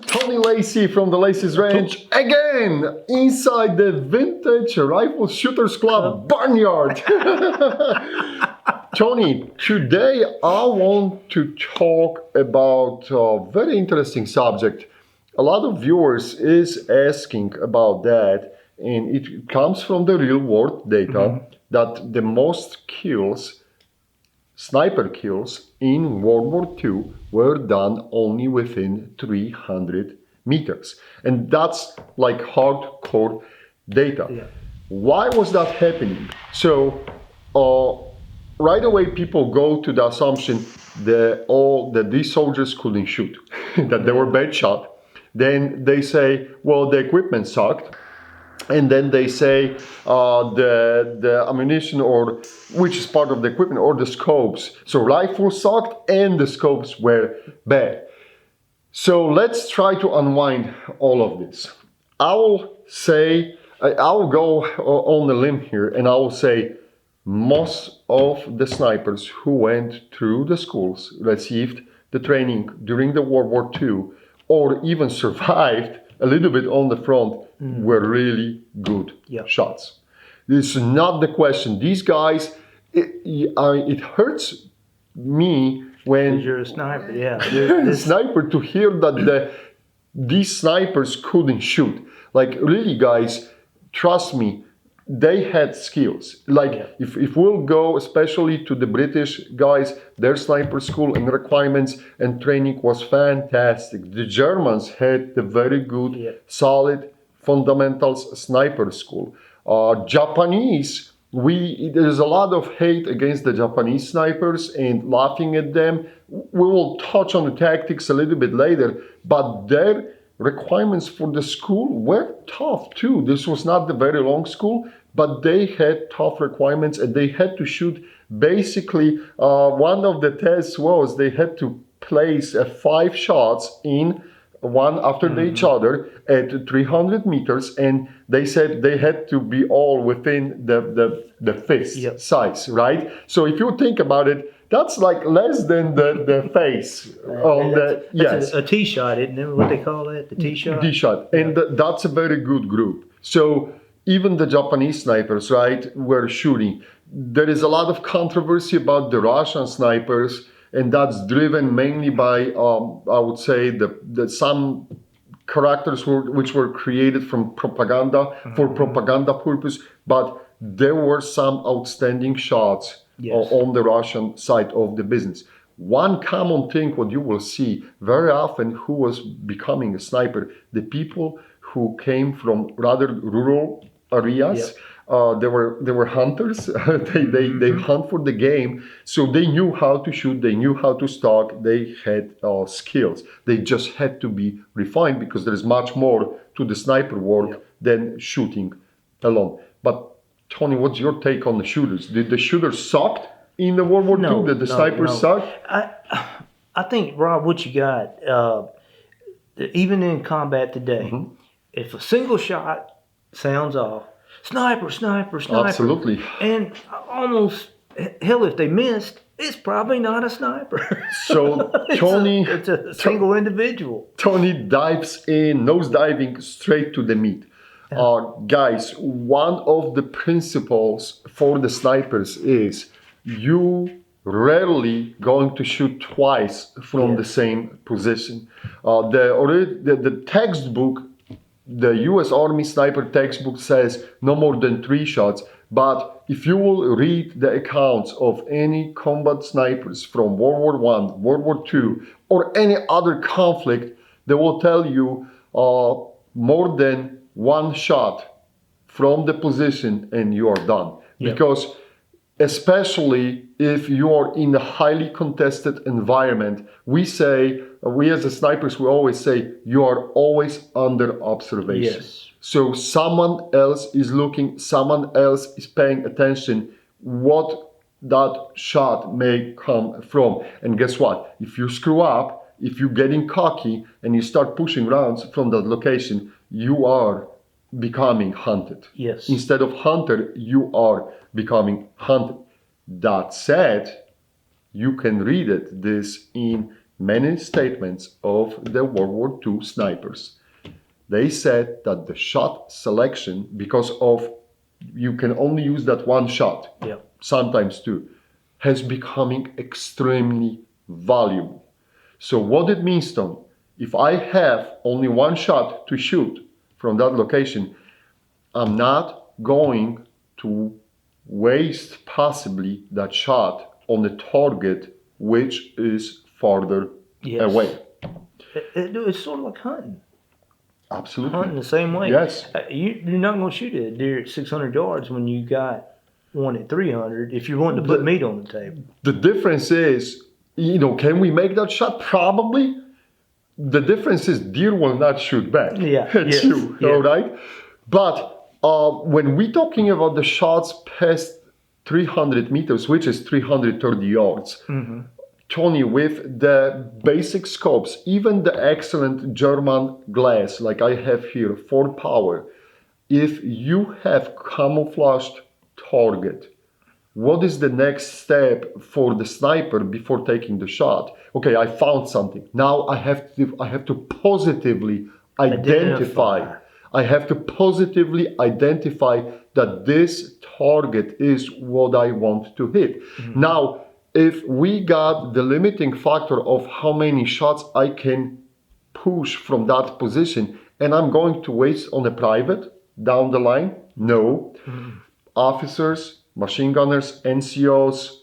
Tony Lacey from the Lacey's Ranch again inside the Vintage Rifle Shooters Club barnyard. Tony, today I want to talk about a very interesting subject. A lot of viewers is asking about that, and it comes from the real world data that the most kills, sniper kills in World War II were done only within 300 meters. And that's like hardcore data. Yeah. Why was that happening? So right away people go to the assumption that these soldiers couldn't shoot, that they were bad shot. Then they say, well, the equipment sucked. And then they say the ammunition, or which is part of the equipment, or the scopes. So rifles sucked and the scopes were bad. So let's try to unwind all of this. I will go on the limb here and I will say most of the snipers who went through the schools, received the training during the World War II, or even survived a little bit on the front, were really good shots. This is not the question. These guys, it hurts me when you're a sniper, sniper, to hear that these snipers couldn't shoot. Like, really, guys, trust me, they had skills. Like, if we'll go especially to the British guys, their sniper school and requirements and training was fantastic. The Germans had the very good, solid fundamentals sniper school. Japanese, there's a lot of hate against the Japanese snipers and laughing at them. We will touch on the tactics a little bit later, but their requirements for the school were tough too. This was not the very long school, but they had tough requirements and they had to shoot. Basically, one of the tests was they had to place 5 shots in one after each other at 300 meters, and they said they had to be all within the fist size, right? So if you think about it, that's like less than the face on the that's a tee shot, isn't it? What they call that? The tee shot. Tee shot, and that's a very good group. So even the Japanese snipers, right, were shooting. There is a lot of controversy about the Russian snipers, and that's driven mainly by I would say the some characters which were created from propaganda for propaganda purpose, but there were some outstanding shots on the Russian side of the business. One common thing what you will see very often who was becoming a sniper, the people who came from rather rural areas. They were hunters. they hunt for the game, so they knew how to shoot, they knew how to stalk, they had skills. They just had to be refined because there is much more to the sniper work than shooting alone. But Tony, what's your take on the shooters? Did the shooters sucked in the World War II? Did the snipers suck? I think, Rob, what you got, even in combat today, if a single shot sounds off, sniper, sniper, sniper. Absolutely. And almost, hell, if they missed, it's probably not a sniper. So Tony, it's a single individual. Tony dives in, nose diving straight to the meat. Guys, one of the principles for the snipers is you rarely going to shoot twice from the same position. The textbook, the U.S. Army sniper textbook says no more than 3 shots. But if you will read the accounts of any combat snipers from World War I, World War II, or any other conflict, they will tell you more than 1 shot from the position and you are done. Because especially if you are in a highly contested environment, we as the snipers, we always say, you are always under observation. So someone else is looking, someone else is paying attention what that shot may come from. And guess what? If you screw up, if you're getting cocky and you start pushing rounds from that location, you are becoming hunted. Instead of hunter, you are becoming hunted. That said, you can read this in many statements of the World War II snipers. They said that the shot selection, because of you can only use that one shot, sometimes two, has becoming extremely valuable. So what it means, Tom, if I have only one shot to shoot from that location, I'm not going to waste possibly that shot on the target which is farther away. It's sort of like hunting. Absolutely. Hunting the same way. Yes. You're not going to shoot a deer at 600 yards when you got one at 300 if you're wanting to put meat on the table. The difference is, can we make that shot? Probably. The difference is deer will not shoot back at you, all right? But when we're talking about the shots past 300 meters, which is 330 yards, Tony, with the basic scopes, even the excellent German glass, like I have here, 4 power, if you have camouflaged target, what is the next step for the sniper before taking the shot? Okay, I found something. Now I have to positively identify. I have to positively identify that this target is what I want to hit. Now, if we got the limiting factor of how many shots I can push from that position, and I'm going to waste on a private down the line, no. Officers, machine gunners, NCOs,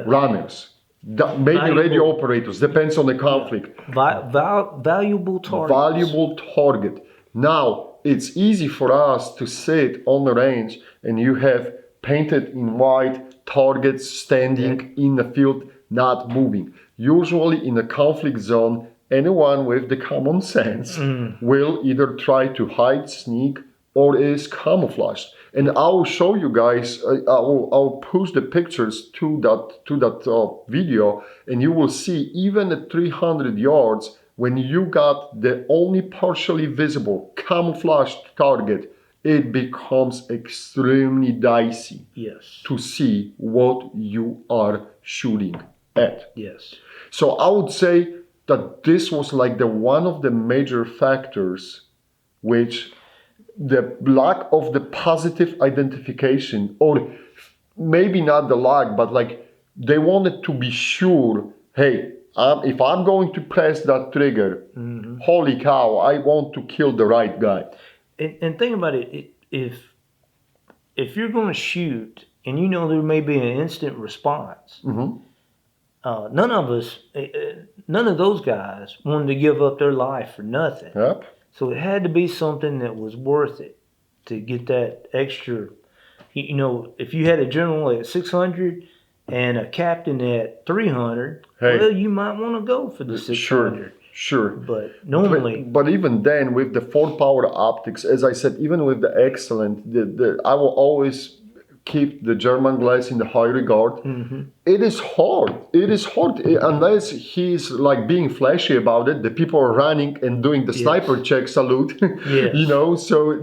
runners, maybe radio operators, depends on the conflict. Valuable target. Valuable target. Now, it's easy for us to sit on the range and you have painted in white targets standing in the field, not moving. Usually in a conflict zone, anyone with the common sense will either try to hide, sneak, or is camouflaged. And I will show you guys, I'll push the pictures to that video, and you will see even at 300 yards, when you got the only partially visible camouflaged target, it becomes extremely dicey to see what you are shooting at. So I would say that this was like one of the major factors which the lack of the positive identification, or maybe not the lack, but like they wanted to be sure, hey, if I'm going to press that trigger, holy cow, I want to kill the right guy. And think about it, if you're going to shoot and you know there may be an instant response, none of those guys wanted to give up their life for nothing. So it had to be something that was worth it to get that extra. If you had a general at 600 and a captain at 300, well, you might want to go for the 600. Sure. But normally... But even then, with the 4 power optics, as I said, even with the excellent, I will always keep the German glass in the high regard. It is hard. It is hard. Unless he's like being flashy about it, the people are running and doing the sniper check salute. So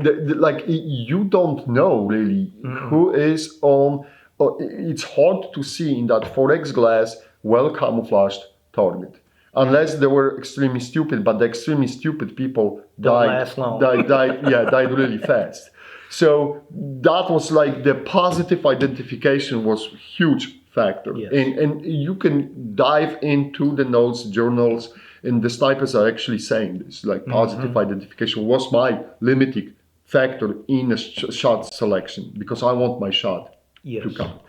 like you don't know really who is on. It's hard to see in that 4X glass well camouflaged target. Unless they were extremely stupid, but the extremely stupid people died really fast. So that was like the positive identification was huge factor. And you can dive into the notes, journals, and the snipers are actually saying this, like positive identification was my limiting factor in a shot selection because I want my shot to come.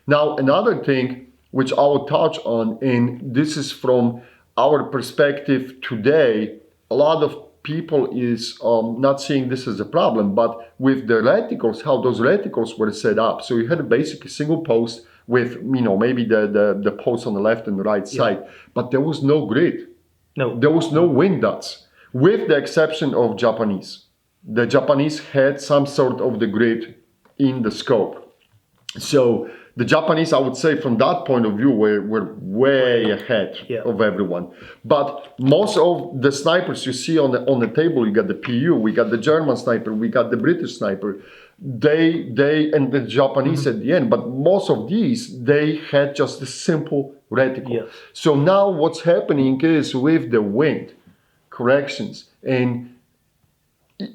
Now, another thing which I will touch on, and this is from our perspective today, a lot of people is not seeing this as a problem, but with the reticles, how those reticles were set up. So you had a basically single post with, maybe the post on the left and the right side, but there was no grid. There was no wind dots, with the exception of Japanese. The Japanese had some sort of the grid in the scope. So the Japanese, I would say, from that point of view, were way ahead of everyone. But most of the snipers you see on the table, you got the PU, we got the German sniper, we got the British sniper. they and the Japanese at the end, but most of these, they had just a simple reticle. Yes. So now what's happening is with the wind corrections and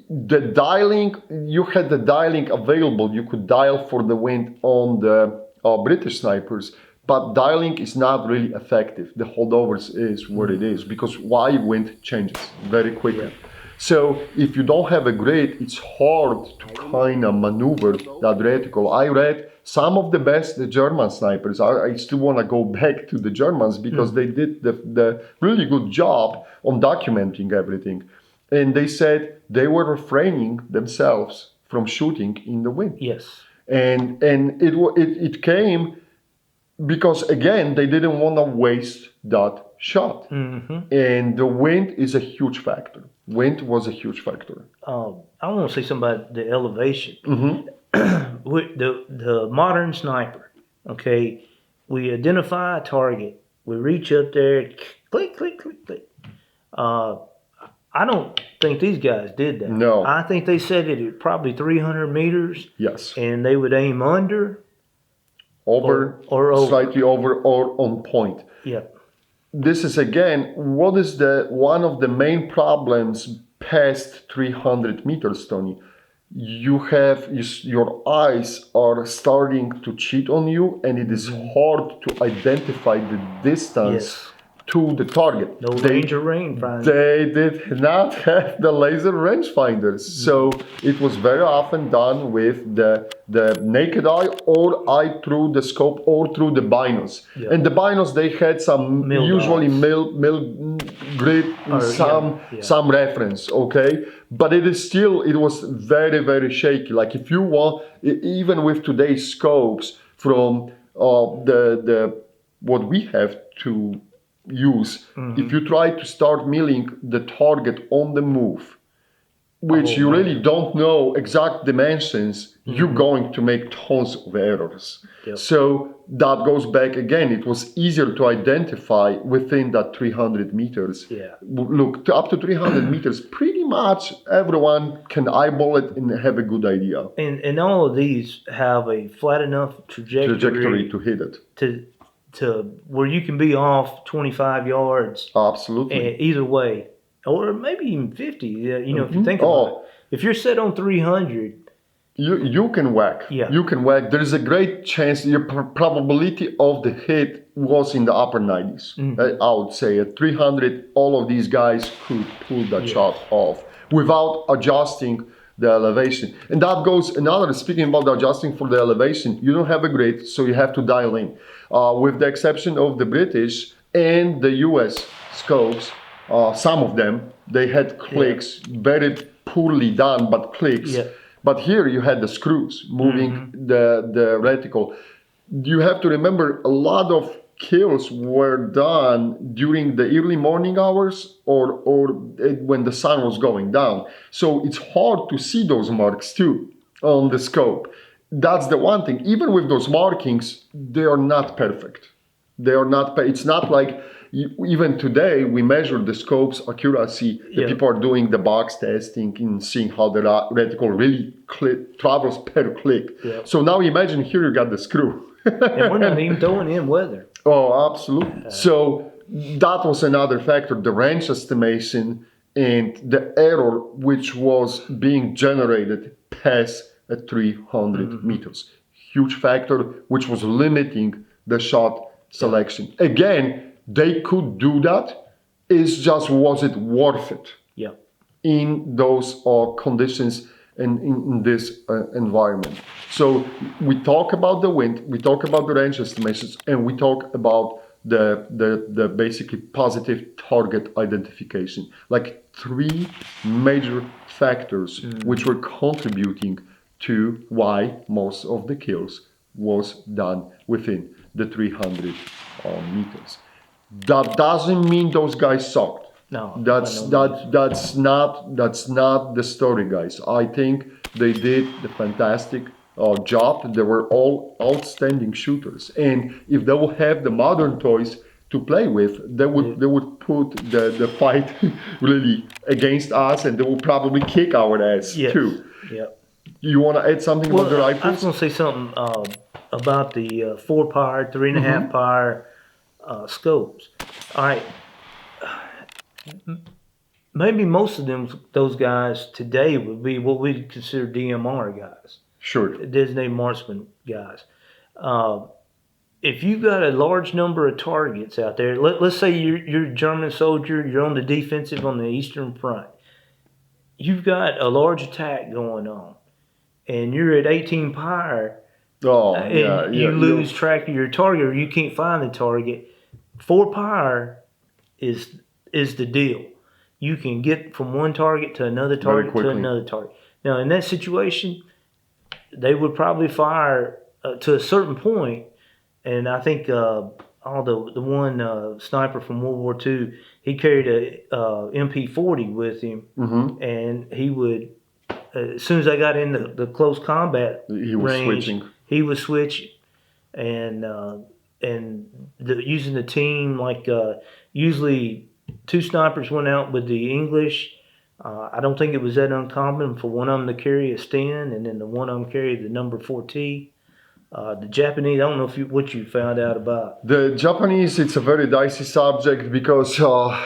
the dialing, you had the dialing available. You could dial for the wind on the British snipers, but dialing is not really effective. The holdovers is what it is because why wind changes very quickly. Yeah. So if you don't have a grid, it's hard to kind of maneuver that reticle. I read some of the best, the German snipers. I still want to go back to the Germans because they did the really good job on documenting everything. And they said they were refraining themselves from shooting in the wind. Yes. And it came because, again, they didn't want to waste that shot. And the wind is a huge factor. Wind was a huge factor. I want to say something about the elevation. With the modern sniper, okay, we identify a target, we reach up there, click, click, click, click. I don't think these guys did that. No. I think they set it at probably 300 meters. Yes. And they would aim under. Over, or over. slightly over, or on point. Yeah. This is, again, what is one of the main problems past 300 meters, Tony? You have your eyes are starting to cheat on you, and it is hard to identify the distance to the target. No ranger rangefinder. They did not have the laser rangefinders, so it was very often done with the naked eye or eye through the scope or through the binos. Yeah. And the binos, they had some usually mil grid, some reference, okay? But it was very, very shaky. Like if you want, even with today's scopes from what we have to use, if you try to start milling the target on the move, which you really don't know exact dimensions, you're going to make tons of errors. Yep. So that goes back again. It was easier to identify within that 300 meters. Yeah. Look, up to 300 meters, pretty much everyone can eyeball it and have a good idea. And all of these have a flat enough trajectory To hit it. to where you can be off 25 yards. Absolutely. Either way. Or maybe even 50. If you think about it. If you're set on 300. You can whack. Yeah. You can whack. There's a great chance your probability of the hit was in the upper 90s. I would say at 300, all of these guys could pull that shot off without adjusting the elevation. And that goes speaking about the adjusting for the elevation, you don't have a grid, so you have to dial in. With the exception of the British and the US scopes, some of them, they had clicks, very poorly done, but clicks. Yeah. But here you had the screws moving the reticle. You have to remember a lot of kills were done during the early morning hours or when the sun was going down. So it's hard to see those marks too on the scope. That's the one thing. Even with those markings, they are not perfect. They are not. It's not like even today we measure the scope's accuracy. The people are doing the box testing and seeing how the reticle really travels per click. Yeah. So now imagine here you got the screw. And we're not even throwing in weather. Oh, absolutely. So that was another factor, the range estimation and the error which was being generated past at 300 meters. Huge factor which was limiting the shot selection. Again, they could do that. It's just, was it worth it in those conditions and in this environment? So we talk about the wind, we talk about the range estimations, and we talk about the basically positive target identification. Like three major factors which were contributing to why most of the kills was done within the 300 meters. That doesn't mean those guys sucked. No, that's not the story, guys. I think they did the fantastic job. They were all outstanding shooters, and if they will have the modern toys to play with, they would put the fight really against us, and they will probably kick our ass too. Yeah. You want to add something about the Well, I was rifles? going to say something about the 4 power, 3.5 power scopes. All right, maybe most of those guys today would be what we'd consider DMR guys, Sure. designated marksman guys. Uh, if you've got a large number of targets out there, let's say you're a German soldier, you're on the defensive on the Eastern Front, you've got a large attack going on, and you're at 18 power, Oh, and you lose track of your target, or you can't find the target. 4 power is the deal. You can get from one target to another target to another target. Now, in that situation, they would probably fire to a certain point, and I think the one sniper from World War II, he carried a MP40 with him, and he would, as soon as they got in the close combat range, he was switching, and using the team, like usually 2 snipers went out with the English. I don't think it was that uncommon for one of them to carry a Sten, and then the one of them carried the number 4T. The Japanese, I don't know what you found out about. The Japanese, it's a very dicey subject because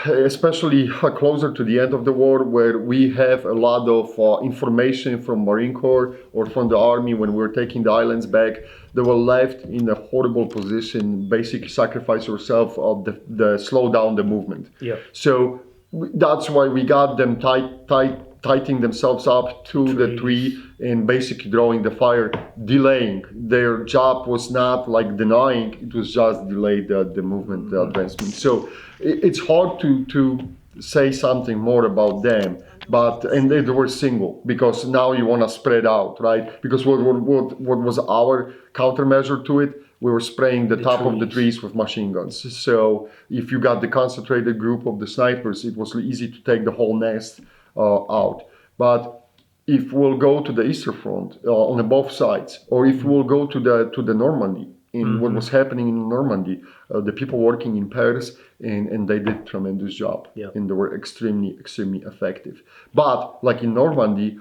especially closer to the end of the war, where we have a lot of information from Marine Corps or from the Army when we were taking the islands back, they were left in a horrible position, basically sacrifice yourself of the slow down the movement. Yeah. So that's why we got them tightening themselves up to the tree and basically drawing the fire, delaying. Their job was not like denying, it was just delay the movement, the advancement. So it's hard to say something more about them. And they were single, because now you want to spread out, right? Because what was our countermeasure to it? We were spraying the top of the trees with machine guns. So if you got the concentrated group of the snipers, it was easy to take the whole nest out. But if we'll go to the Eastern Front on both sides, or if we'll go to the Normandy, in what was happening in Normandy, the people working in Paris, and they did tremendous job, and they were extremely effective. But like in Normandy,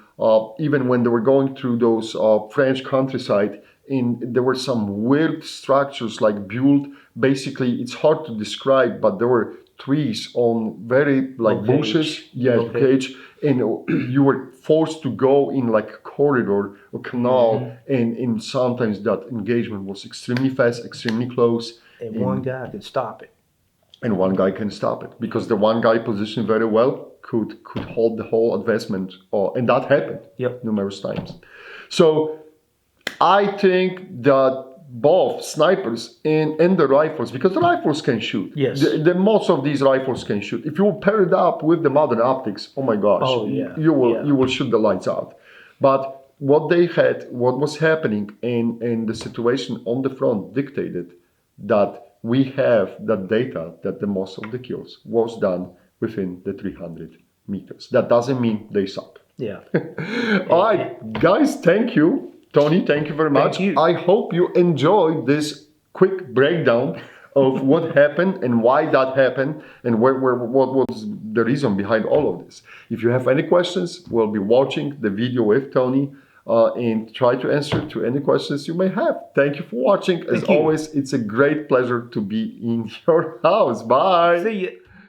even when they were going through those French countryside, and there were some weird structures like built. Basically, it's hard to describe, but there were trees on very like bushes, cage, and you were forced to go in like a corridor or canal, and sometimes that engagement was extremely fast, extremely close, and one guy could stop it. And one guy can stop it, because the one guy positioned very well could hold the whole advancement, and that happened numerous times. So I think that both snipers and the rifles, because the rifles can shoot. Yes. Most of these rifles can shoot. If you pair it up with the modern optics, oh my gosh, you will shoot the lights out. But what they had, what was happening, and the situation on the front dictated that we have that data that the most of the kills was done within the 300 meters. That doesn't mean they suck. Yeah. All right, guys, thank you. Tony, thank you very much. I hope you enjoyed this quick breakdown of what happened and why that happened, and what was the reason behind all of this. If you have any questions, we'll be watching the video with Tony and try to answer to any questions you may have. Thank you for watching. As always, it's a great pleasure to be in your house. Bye. See you.